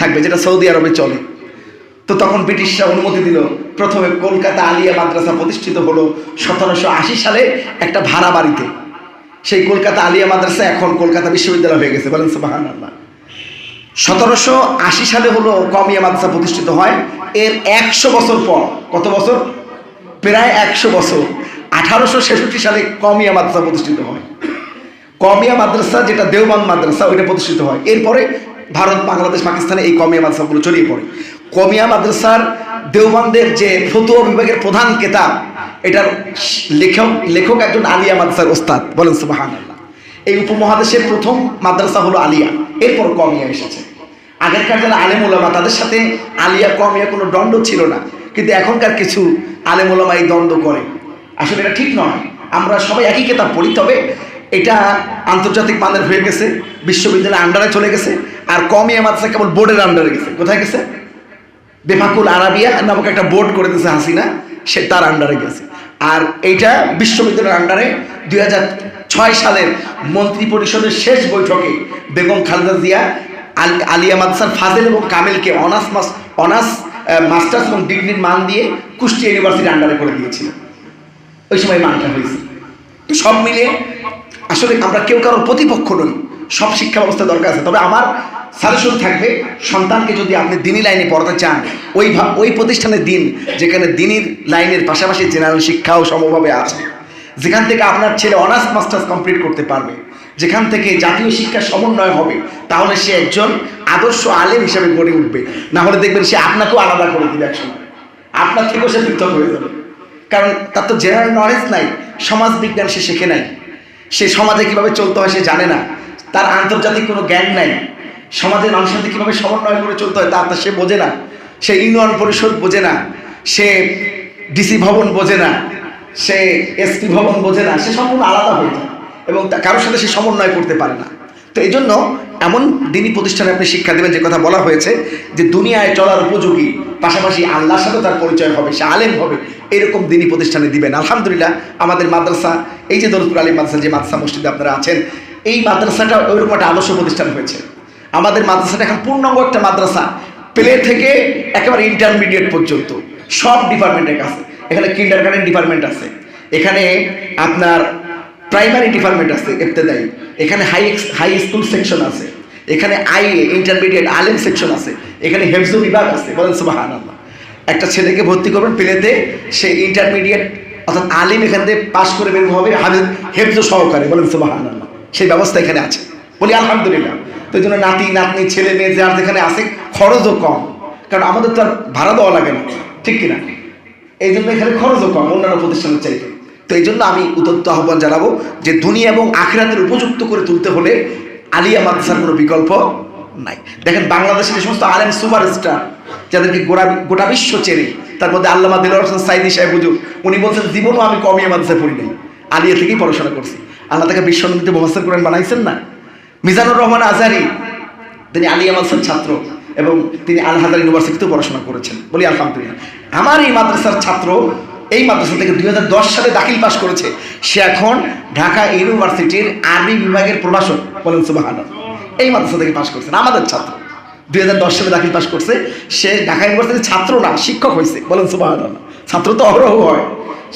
থাকবে, যেটা সৌদি আরবে চলে। তো তখন ব্রিটিশরা অনুমতি দিল। প্রথমে কলকাতা আলিয়া মাদ্রাসা প্রতিষ্ঠিত হলো 1780 সালে একটা ভাড়া বাড়িতে। সেই কলকাতা আলিয়া মাদ্রাসা এখন কলকাতা বিশ্ববিদ্যালয় হয়ে গেছে। বলেন সুবহানাল্লাহ। 1780 সালে হলো কওমিয়া মাদ্রাসা প্রতিষ্ঠিত হয়। এর 100 বছর পর, কত বছর? প্রায় 100 বছর, 1866 সালে কওমিয়া মাদ্রাসা প্রতিষ্ঠিত হয়। কওমিয়া মাদ্রাসা, যেটা দেওবন্দ মাদ্রাসা, ওইটা প্রতিষ্ঠিত হয়। এরপরে ভারত, বাংলাদেশ, পাকিস্তানে এই কওমিয়া মাদ্রাসাগুলো ছড়িয়ে পড়ে। কওমিয়া মাদ্রাসার দেওবন্দের যে ফতোয়া বিভাগের প্রধান কেতাব, এটার লেখক একজন আলিয়া মাদ্রাসার ওস্তাদ। বলেন সুবহানাল্লাহ। এই উপমহাদেশের প্রথম মাদ্রাসা হলো আলিয়া, এরপর কওমিয়া এসেছে। আগেরকার যারা আলেম ওলামা, তাদের সাথে আলিয়া কওমিয়া কোনো দ্বন্দ্ব ছিল না, কিন্তু এখনকার কিছু আলেম ওলামা এই দ্বন্দ্ব করে। আসলে এটা ঠিক নয়। আমরা সবাই একই কেতাব পড়ি, তবে এটা আন্তর্জাতিক মানের হয়ে গেছে, বিশ্ববিদ্যালয়ের আন্ডারে চলে গেছে। আর কওমিয়া মাদ্রাসা কেবল বোর্ডের আন্ডারে গেছে। কোথায় গেছে? বেফাকুল আরাবিয়া নামক একটা বোর্ড করে দিয়েছে হাসিনা, সে তার আন্ডারে গেছে। আর এইটা বিশ্ববিদ্যালয়ের আন্ডারে 2006 সালের মন্ত্রী পরিষদের শেষ বৈঠকে বেগম খালেদা জিয়া আলিয়া মাদ্রাসার ফাজিল এবং কামিলকে অনার্স মাস্টার্স এবং ডিগ্রির মান দিয়ে কুষ্টিয়া ইউনিভার্সিটির আন্ডারে করে দিয়েছিল। ওই সময় মানটা হয়েছে। তো সব মিলিয়ে আসলে আমরা কেউ কারোর প্রতিপক্ষ নই, সব শিক্ষা ব্যবস্থা দরকার আছে। তবে আমার সাজেশন থাকবে, সন্তানকে যদি আপনি দিনী লাইনে পড়াতে চান, ওই প্রতিষ্ঠানে দিন যেখানে দিনীর লাইনের পাশাপাশি জেনারেল শিক্ষাও সমভাবে আছে, যেখান থেকে আপনার ছেলে অনার্স মাস্টার্স কমপ্লিট করতে পারবে, যেখান থেকে জাতীয় শিক্ষার সমন্বয় হবে, তাহলে সে একজন আদর্শ আলেম হিসেবে গড়ে উঠবে। না হলে দেখবেন সে আপনাকেও আলাদা করে দিবে, একসময় আপনার থেকেও সে পৃথক হয়ে যাবে। কারণ তার তো জেনারেল নলেজ নাই, সমাজ বিজ্ঞান সে শেখে নাই, সে সমাজে কীভাবে চলতে হয় সে জানে না, তার আন্তর্জাতিক কোনো জ্ঞান নাই, সমাজের মানুষের সাথে কীভাবে সমন্বয় করে চলতে হয় তা সে বোঝে না। সে ইউনিয়ন পরিষদ বোঝে না, সে ডিসি ভবন বোঝে না, সে এসপি ভবন বোঝে না, সে সম্পূর্ণ আলাদা হয়ে যায় এবং কারোর সাথে সে সমন্বয় করতে পারে না। তো এই জন্য এমন দিনী প্রতিষ্ঠানে আপনি শিক্ষা দেবেন, যে কথা বলা হয়েছে যে দুনিয়ায় চলার উপযোগী, পাশাপাশি আল্লাহর সাথে তার পরিচয় হবে, সে আলেম হবে, এরকম দিনী প্রতিষ্ঠানে দিবেন। আলহামদুলিল্লাহ আমাদের মাদ্রাসা, এই যে দরুদপুর আলী মাদ্রাসা, যে মাদ্রাসা মসজিদে আপনারা আছেন, এই মাদ্রাসাটা ওইরকম একটা আদর্শ প্রতিষ্ঠান হয়েছে। আমাদের মাদ্রাসাটা এখন পূর্ণাঙ্গ একটা মাদ্রাসা, প্লে থেকে একেবারে ইন্টারমিডিয়েট পর্যন্ত সব ডিপার্টমেন্টের কাছে। এখানে কিন্ডারগার্টেন ডিপার্টমেন্ট আছে, এখানে আপনার প্রাইমারি ডিপার্টমেন্ট আছে ইবতেদায়ী, এখানে হাই স্কুল সেকশন আছে, এখানে ইন্টারমিডিয়েট আলেম সেকশন আছে, এখানে হেফজ বিভাগ আছে। বলেন সুবহানাল্লাহ। একটা ছেলেকে ভর্তি করবেন প্লেতে, সে ইন্টারমিডিয়েট অর্থাৎ আলিম এখান থেকে পাশ করে বের হবে হেফজ সহকারে। বলেন সুবহানাল্লাহ। সেই ব্যবস্থা এখানে আছে, বলি আলহামদুলিল্লাহ। তো এই জন্য নাতি নাতনি ছেলে মেয়ে যার যেখানে আছে খরচও কম, কারণ আমাদের তো আর ভাড়া দেওয়া লাগে না, ঠিক কিনা? এই জন্য এখানে খরচও কম অন্যান্য প্রতিষ্ঠানের চাইতে। তো এই জন্য আমি উদ্যত আহ্বান জানাবো যে দুনিয়া এবং আখিরাতের উপযুক্ত করে তুলতে হলে আলিয়া মাদ্রাসার কোনো বিকল্প নাই। দেখেন বাংলাদেশের যে সমস্ত আলেম সুপারস্টার, যাদেরকে গোটা বিশ্ব চেনে, তার মধ্যে আল্লামা দেলোয়ার হোসেন সাইদি সাহেব হুজুর, উনি বলছেন জীবনও আমি কমিয়ে মাদ্রাসায় পড়ি নাই, আলিয়া থেকেই পড়াশোনা করছি। আল্লাহ তাকে বিশ্বনবীতে মুফাসসির কোরআন বানাইছেন না। মিজানুর রহমান আজহারি, তিনি আলিয়া মাদ্রাসার ছাত্র এবং তিনি আল হাজার ইউনিভার্সিটিতেও পড়াশোনা করেছেন। বলি আলহামদুলিল্লাহ। আমার এই মাদ্রাসার ছাত্র এই মাদ্রাসা থেকে 2010 সালে দাখিল পাশ করেছে, সে এখন ঢাকা ইউনিভার্সিটির আরবি বিভাগের প্রভাষক। বলেন সুবহানাল্লাহ। এই মাদ্রাসা থেকে পাশ করছেন আমাদের ছাত্র, 2010 সালে দাখিল পাশ করছে, সে ঢাকা ইউনিভার্সিটির ছাত্র না, শিক্ষক হয়েছে। বলেন সুবহানাল্লাহ। ছাত্র তো অহরহ হয়,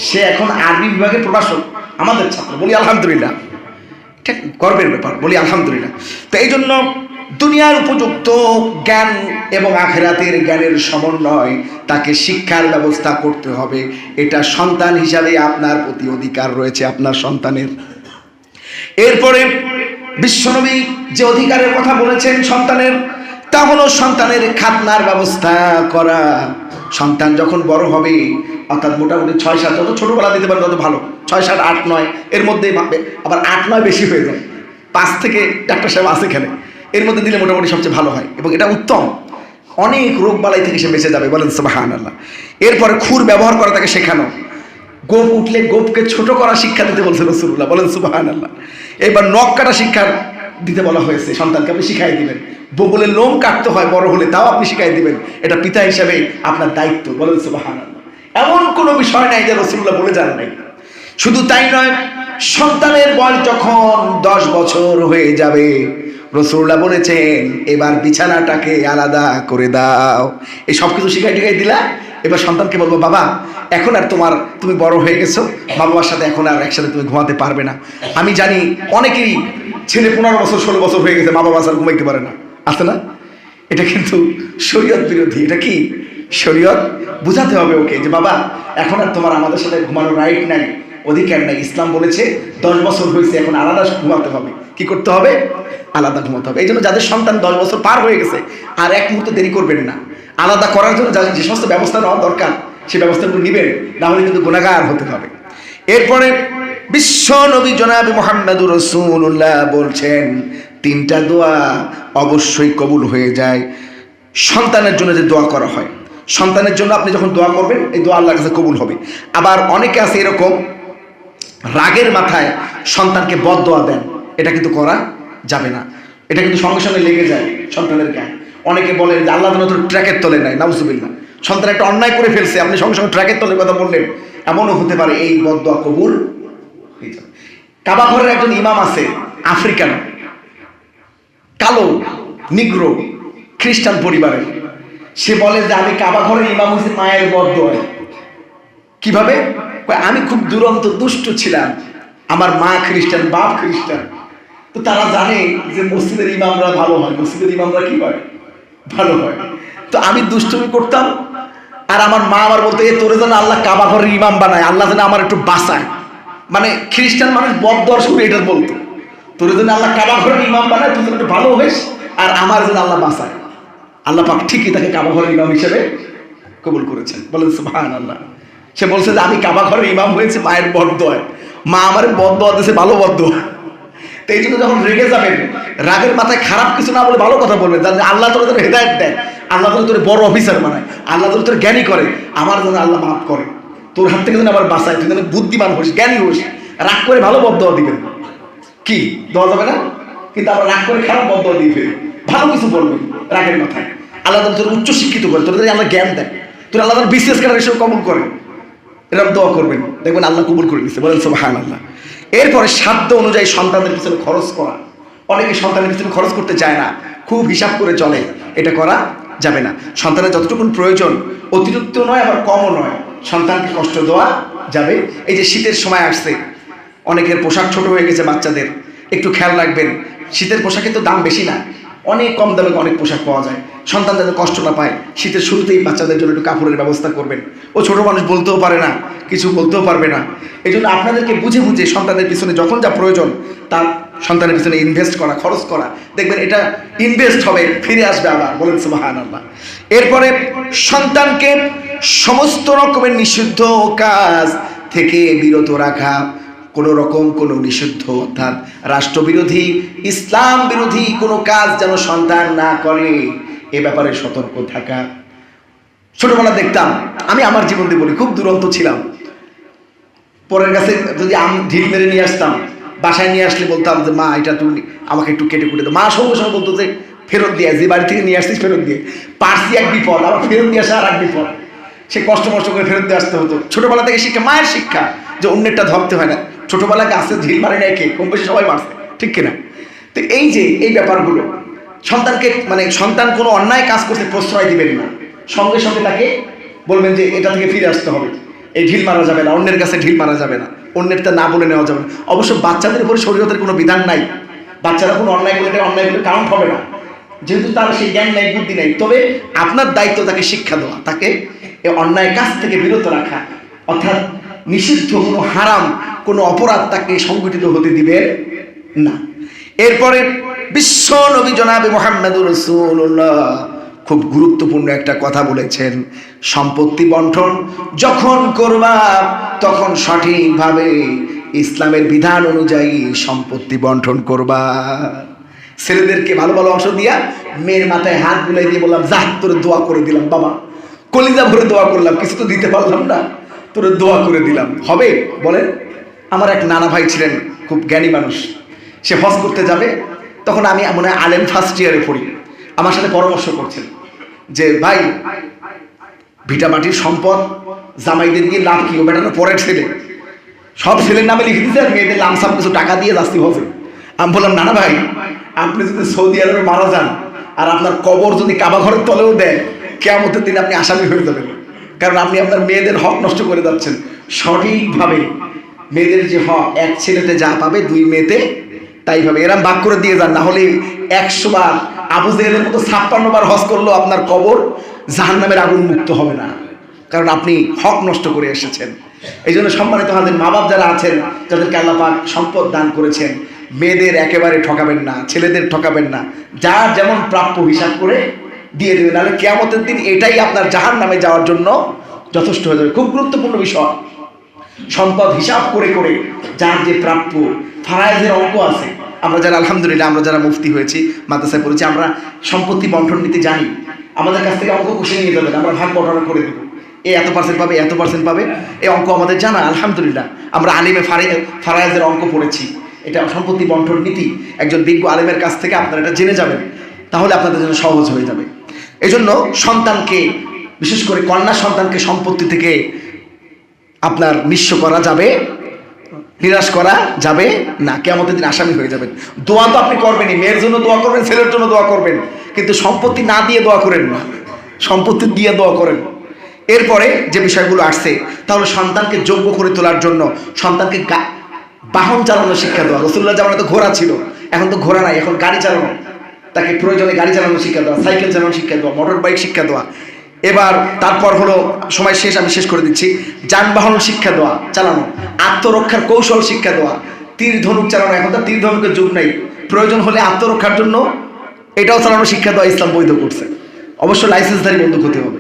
সে এখন আরবি বিভাগের প্রভাষক, আমাদের ছাত্র। বলি আলহামদুলিল্লাহ। এটা গর্বের ব্যাপার, বলি আলহামদুলিল্লাহ। তো এই জন্য দুনিয়ার উপযুক্ত জ্ঞান এবং আখিরাতের জ্ঞানের সমন্বয়, তাকে শিক্ষার ব্যবস্থা করতে হবে। এটা সন্তান হিসাবে আপনার প্রতি অধিকার রয়েছে, আপনার সন্তানের। এরপরে বিশ্বনবী যে অধিকারের কথা বলেছেন সন্তানের, তা হলো সন্তানের খাতনার ব্যবস্থা করা। সন্তান যখন বড় হবে, অর্থাৎ মোটামুটি 6-7, যত ছোটবেলা দিতে পারেন তত ভালো, 6-7, 8-9 এর মধ্যেই, আবার 8-9 বেশি হয়ে যায়, 5 থেকে ডাক্তার সাহেব আছে এখানে, এর মধ্যে দিলে মোটামুটি সবচেয়ে ভালো হয় এবং এটা উত্তম। অনেক রোগ বালাই থেকে সে বেঁচে যাবে। বলেন সুবহানাল্লাহ। এরপরে খুর ব্যবহার করা তাকে শেখানো, গোপ উঠলে গোপকে ছোট করা শিক্ষা দিতে বলছে রাসূলুল্লাহ। বলেন সুবহানাল্লাহ। এবার নখ কাটা শিক্ষা দিতে বলা হয়েছে, সন্তানকে আপনি শিখাই দিবেন। বগলের লোম কাটতে হয় বড় হলে, তাও আপনি শিখাই দিবেন, এটা পিতা হিসাবে আপনার দায়িত্ব। বলেন সুবহানাল্লাহ। এমন কোনো বিষয় নাই যে রাসূলুল্লাহ বলে যান নাই। শুধু তাই নয়, সন্তানের বয়স যখন 10 বছর হয়ে যাবে, রাসূলুল্লাহ বলেছেন এবার বিছানাটাকে আলাদা করে দাও। এই সব কিছু শিখাই টিখাই দিলা, এবার সন্তানকে বলবো বাবা এখন আর তুমি বড় হয়ে গেছো, মা বাবার সাথে এখন আর একসাথে তুমি ঘুমাতে পারবে না। আমি জানি অনেকেরই ছেলে 15 বছর 16 বছর হয়ে গেছে, মা বাবা আর ঘুমাইতে পারে না, আছে না? এটা কিন্তু শরীয়ত বিরোধী। এটা কি শরীয়ত? বুঝাতে হবে ওকে যে বাবা এখন আর তোমার আমাদের সাথে ঘুমানোর রাইট নাই, অধিকার নাই। ইসলাম বলেছে 10 বছর হয়েছে, এখন আলাদা ঘুমাতে হবে। কি করতে হবে? আলাদা ঘুমাতে হবে। এই জন্য যাদের সন্তান 10 বছর পার হয়ে গেছে, আর এক মুহূর্ত দেরি করবেন না। আলাদা করার জন্য যে সমস্ত ব্যবস্থা নেওয়া দরকার, সেই ব্যবস্থাগুলো নেবেন, না হলে কিন্তু গুনাহগার হতে হবে। এরপরে বিশ্ব নবী জনাবে মুহাম্মদুর রাসূলুল্লাহ বলছেন 3টা দোয়া অবশ্যই কবুল হয়ে যায়। সন্তানের জন্য যে দোয়া করা হয়, সন্তানের জন্য আপনি যখন দোয়া করবেন, এই দোয়া আল্লাহর কাছে কবুল হবে। আবার অনেকে আছে এরকম রাগের মাথায় সন্তানকে বদদোয়া দেন, এটা কিন্তু করা যাবে না। এটা কিন্তু সঙ্গে সঙ্গে লেগে যায় সন্তানের গায়ে। অনেকে বলেন যে আল্লাহ যেন তোর ট্র্যাকের তলে নাই, নাউজুবিল্লাহ। সন্তান একটা অন্যায় করে ফেলছে, আপনি সঙ্গে সঙ্গে ট্র্যাকের তলের কথা বললেন, এমনও হতে পারে এই বদদোয়া কবুল হয়ে যাবে। কাবা ঘরের একজন ইমাম আছে, আফ্রিকান, কালো, নিগ্রো, খ্রিস্টান পরিবারের। সে বলে যে আমি কাবা ঘরের ইমাম হচ্ছে মায়ের বদদোয়ায়। কিভাবে? আমি খুব দুরন্ত দুষ্ট ছিলাম, আমার মা খ্রিস্টান, বাপ খ্রিস্টান, তো তারা জানে যে মসজিদের ইমামরা ভালো হয়, মসজিদের ইমামরা কি হয়? ভালো হয়। তো আমি দুষ্টুমি করতাম, আর আমার মা আমার বলতো এ তোরে যেন আল্লাহ কাবা ঘরের ইমাম বানায়, আল্লাহ যেন আমার একটু বাঁচায়। মানে খ্রিস্টান মানুষ বদদোয়ার শুনে এটা বলতো, তোরে যেন আল্লাহ কাবা ঘরের ইমাম বানায়, তুই যেন একটু ভালো হইস, আর আমার যেন আল্লাহ বাঁচায়। আল্লাহ পাক ঠিকই তাকে কাবা ঘরের ইমাম হিসেবে কবুল করেছেন। বলেন সুবহানাল্লাহ। সে বলছে যে আমি কাবা ঘরের ইমাম হয়েছে মায়ের বদদোয়ায়, মা আমার বদদোয়া দিয়েছে, ভালো বদদোয়া। তো এই জন্য যখন রেগে যাবেন, রাগের মাথায় খারাপ কিছু না বলে ভালো কথা বলবেন, যাতে আল্লাহ তোদের হেদায়েত দেয়। আল্লাহ যেন তোর বড় অফিসার বানায়, আল্লাহ যেন তোর জ্ঞানী করে, আমার যেন আল্লাহ মাফ করে, তোর হাত থেকে যেন আবার বাঁচায়, তুই যেন বুদ্ধিমান হোস, জ্ঞানী হোস। রাগ করে ভালো বদদোয়া দিবেন, কি দেওয়া যাবে না? কিন্তু আমরা রাগ করে খারাপ বদদোয়া দিয়ে ফেলি, ভালো কিছু বলবেন রাগের মাথায়। আল্লাহ যেন তোর উচ্চ শিক্ষিত করে, তোর আল্লাহ জ্ঞান দেয়, তোর আল্লাহ বিশেষ করে এসব কবুল করে, এরকম দোয়া করবেন, দেখবেন আল্লাহ কবুল করে নিচ্ছে। বলেন সুবহানাল্লাহ। এরপরে সাধ্য অনুযায়ী সন্তানদের পিছনে খরচ করা। অনেকে সন্তানের পিছনে খরচ করতে চায় না, খুব হিসাব করে চলে, এটা করা যাবে না। সন্তানের যতটুকু প্রয়োজন, অতিরিক্ত নয় আবার কমও নয়, সন্তানকে কষ্ট দেওয়া যাবে। এই যে শীতের সময় আসছে, অনেকের পোশাক ছোট হয়ে গেছে বাচ্চাদের, একটু খেয়াল রাখবেন। শীতের পোশাকের তো দাম বেশি না, অনেক কম দামে অনেক পোশাক পাওয়া যায়। সন্তান যাতে কষ্ট না পায়, শীতের শুরুতেই বাচ্চাদের জন্য একটু কাপড়ের ব্যবস্থা করবেন। ও ছোট মানুষ, বলতেও পারে না, কিছু বলতেও পারবে না। এই জন্য আপনাদেরকে বুঝে বুঝে সন্তানের পিছনে যখন যা প্রয়োজন তার সন্তানের পিছনে ইনভেস্ট করা, খরচ করা, দেখবেন এটা ইনভেস্ট হবে, ফিরে আসবে আবার। বলেন সুবহানাল্লাহ। এরপরে সন্তানকে সমস্ত রকমের নিষিদ্ধ কাজ থেকে বিরত রাখা। কোনো রকম কোনো নিষিদ্ধ অর্থাৎ রাষ্ট্রবিরোধী, ইসলাম বিরোধী কোনো কাজ যেন সন্তান না করে, এ ব্যাপারে সতর্ক থাকা। ছোটবেলা দেখতাম, আমি আমার জীবন দিয়ে বলি, খুব দুরন্ত ছিলাম। পরের কাছে যদি ঢিল মেরে নিয়ে আসতাম, বাসায় নিয়ে আসলে বলতাম যে মা এটা তুমি আমাকে একটু কেটে কুটে দাও। মা সঙ্গে সঙ্গে বলতো যে ফেরত দিয়ে, যে বাড়ি থেকে নিয়ে আসতিস ফেরত দিয়ে। পারছি এক বিপদ, আবার ফেরত দিয়ে আসা আর এক বিপদ, সে কষ্ট করে ফেরত দিয়ে আসতে হতো। ছোটবেলা থেকে শিক্ষা, মায়ের শিক্ষা যে অন্যেরটা ধরতে হয় না। ছোটবেলায় গাছে ঢিল মারে না কে, কম বেশি সবাই মারছে, ঠিক কিনা? তো এই যে এই ব্যাপারগুলো সন্তানকে, মানে সন্তান কোনো অন্যায় কাজ করতে প্রশ্রয় দিবেন না, সঙ্গে সঙ্গে তাকে বলবেন যে এটা থেকে ফিরে আসতে হবে, এই ঢিল মারা যাবে না, অন্যের কাছে ঢিল মারা যাবে না, অন্যেরটা না বলে নেওয়া যাবে না। অবশ্য বাচ্চাদের উপরে শরীয়তের কোনো বিধান নাই, বাচ্চারা কোনো অন্যায় করলে অন্যায় করলে কাউন্ট হবে না, যেহেতু তার সেই জ্ঞান নাই, বুদ্ধি নাই। তবে আপনার দায়িত্ব তাকে শিক্ষা দেওয়া, তাকে এই অন্যায় কাজ থেকে বিরত রাখা, অর্থাৎ নিষিদ্ধ কোনো হারাম কোনো অপরাধ তাকে সংগঠিত হতে দিবে না। এরপরে বিশ্ব নবী জনাবে মুহাম্মদুর রাসূলুল্লাহ খুব গুরুত্বপূর্ণ একটা কথা বলেছেন, সম্পত্তি বন্টন যখন করবা তখন সঠিকভাবে ইসলামের বিধান অনুযায়ী সম্পত্তি বন্টন করবা। ছেলেদেরকে ভালো ভালো অংশ দিয়া মেয়ের মাথায় হাত বুলাই দিয়ে বললাম, যা তোর দোয়া করে দিলাম বাবা, কলিজা ভরে দোয়া করলাম, কিছু তো দিতে পারলাম না, তোর দোয়া করে দিলাম। হবে বলেন? আমার এক নানা ভাই ছিলেন, খুব জ্ঞানী মানুষ, সে হজ করতে যাবে, তখন আমি মনে হয় আলেম ফার্স্ট ইয়ারে পড়ি, আমার সাথে পরামর্শ করছেন যে ভাই ভিটামাটির সম্পদ জামাইদের দিয়ে লাভ কি, ও বেটাটা পরের ছেলে, সব ছেলের নামে লিখে দিতে আর মেয়েদের লামসাম কিছু টাকা দিয়ে যাচ্ছি হজে। আমি বললাম নানা ভাই, আপনি যদি সৌদি আরবে মারা যান আর আপনার কবর যদি কাবা ঘরের তলেও দেয়, কিয়ামতের দিন আপনি আসামি হয়ে যাবেন, কারণ আপনি আপনার মেয়েদের হক নষ্ট করে যাচ্ছেন। সঠিকভাবে মেয়েদের যে হক, এক ছেলেতে যা পাবে দুই মেয়েতে তাই পাবে, এরম ভাগ করে দিয়ে যান, না হলে 100 বার আবু জেহেলের মতো 56 বার হজ করলেও আপনার কবর জাহান্নামের আগুন মুক্ত হবে না, কারণ আপনি হক নষ্ট করে এসেছেন। এই জন্য সম্মানিত হাজির মা বাপ যারা আছেন, যাদেরকে আল্লাহ পাক সম্পদ দান করেছেন, মেয়েদের একেবারে ঠকাবেন না, ছেলেদের ঠকাবেন না, যার যেমন প্রাপ্য হিসাব করে দিয়ে দেবেন, নাহলে কিয়ামতের দিন এটাই আপনার জাহান্নামে যাওয়ার জন্য যথেষ্ট হয়ে যাবে। খুব গুরুত্বপূর্ণ বিষয়, সম্পদ হিসাব করে করে যার যে প্রাপ্য, ফারায়েজের অঙ্ক আছে। আমরা যারা আলহামদুলিল্লাহ, আমরা যারা মুফতি হয়েছি, মাদ্রাসায় পড়েছি, আমরা সম্পত্তি বন্টন নিতে জানি। আমাদের কাছ থেকে অঙ্ক কষে নিয়ে যাবেন, আমরা ভাগ বন্টন করে দেবো, এ এত পার্সেন্ট পাবে, এত পার্সেন্ট পাবে, এই অঙ্ক আমাদের জানা আলহামদুলিল্লাহ। আমরা আলিমে ফারায়েজের অঙ্ক পড়েছি, এটা সম্পত্তি বন্টন নীতি। একজন বিজ্ঞ আলেমের কাছ থেকে আপনারা এটা জেনে যাবেন, তাহলে আপনাদের জন্য সহজ হয়ে যাবে। এই জন্য সন্তানকে, বিশেষ করে কন্যা সন্তানকে সম্পত্তি থেকে আপনার নিঃস্ব করা যাবে, নিরাশ করা যাবে না, কিয়ামতের দিন আসামি হয়ে যাবেন। দোয়া তো আপনি করবেনই, মেয়ের জন্য দোয়া করবেন, ছেলের জন্য দোয়া করবেন, কিন্তু সম্পত্তি না দিয়ে দোয়া করেন না, সম্পত্তি দিয়ে দোয়া করেন। এরপরে যে বিষয়গুলো আসছে, তাহলে সন্তানকে যোগ্য করে তোলার জন্য সন্তানকে বাহন চালানোর শিক্ষা দেওয়া। রাসূলুল্লাহ জামানায় তো ঘোড়া ছিল, এখন তো ঘোড়া নাই, এখন গাড়ি চালানো, তাকে প্রয়োজনে গাড়ি চালানোর শিক্ষা দেওয়া, সাইকেল চালানোর শিক্ষা দেওয়া, মোটর বাইক শিক্ষা দেওয়া। এবার তারপর হলো, সময় শেষ, আমি শেষ করে দিচ্ছি, যানবাহন শিক্ষা দেওয়া, চালানো, আত্মরক্ষার কৌশল শিক্ষা দেওয়া, তীর ধনুক চালানো। এখন তো তীর ধনুকের যুগ নাই, প্রয়োজন হলে আত্মরক্ষার জন্য এটাও চালানোর শিক্ষা দেওয়া ইসলাম বৈধ করছে। অবশ্য লাইসেন্সধারী বন্ধুক হতে হবে।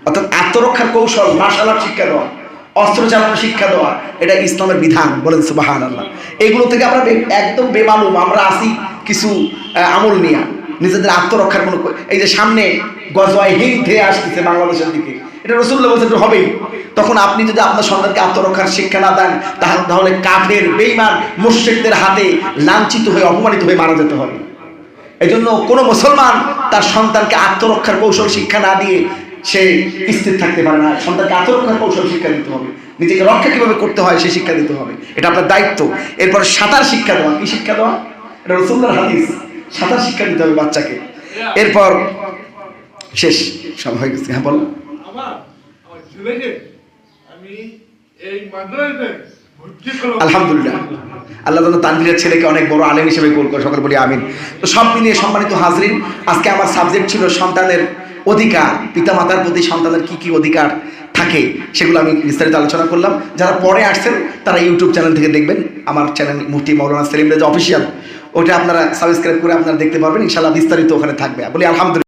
অর্থাৎ আত্মরক্ষার কৌশল, মার্শাল আর্ট শিক্ষা দেওয়া, অস্ত্র চালানোর শিক্ষা দেওয়া, এটা ইসলামের বিধান। বলেন সুবহানাল্লাহ। এগুলো থেকে আমরা একদম বেমালুম, আমরা আসি কিছু আমল নিয়ে, নিজেদের আত্মরক্ষার কোনো, এই যে সামনে গজওয়ায়ে হিন্দ ধেয়ে আসতেছে বাংলাদেশের দিকে, এটা রাসূলুল্লাহ বলছেন একটু হবেই। তখন আপনি যদি আপনার সন্তানকে আত্মরক্ষার শিক্ষা না দেন, তাহলে কাফের বেঈমান মুশরিকদের হাতে লাঞ্ছিত হয়ে অপমানিত হয়ে মারা যেতে হবে। এই জন্য কোনো মুসলমান তার সন্তানকে আত্মরক্ষার কৌশল শিক্ষা না দিয়ে সে স্থির থাকতে পারে না। সন্তানকে আত্মরক্ষার কৌশল শিক্ষা দিতে হবে, নিজেকে রক্ষা কিভাবে করতে হয় সে শিক্ষা দিতে হবে, এটা আপনার দায়িত্ব। এরপর সাঁতার শিক্ষা দেওয়া, কি শিক্ষা দেওয়া? এটা রাসূলুল্লাহর হাদিস, সাঁতার শিক্ষা দিতে হবে বাচ্চাকে। এরপর শেষ সব হয়ে গেছে। হ্যাঁ বল। আলহামদুলিল্লাহ, আল্লাহ যেন তানভীরের ছেলেকে অনেক বড় আলেম হিসেবে কবুল করে, সকল বলি আমিন। তো সব মিলিয়ে সম্মানিত হাজরিন, আজকে আমার সাবজেক্ট ছিল সন্তানের অধিকার, পিতামাতার প্রতি সন্তানের কি কি অধিকার থাকে সেগুলো আমি বিস্তারিত আলোচনা করলাম। যারা পরে আসছেন তারা ইউটিউব চ্যানেল থেকে দেখবেন, আমার চ্যানেল মুফতি মাওলানা সেলিম রেজা অফিসিয়াল, ওটা আপনারা সাবস্ক্রাইব করে আপনারা দেখতে পারবেন, ইনশাআল্লাহ বিস্তারিত ওখানে থাকবে। বলি আলহামদুলিল্লাহ।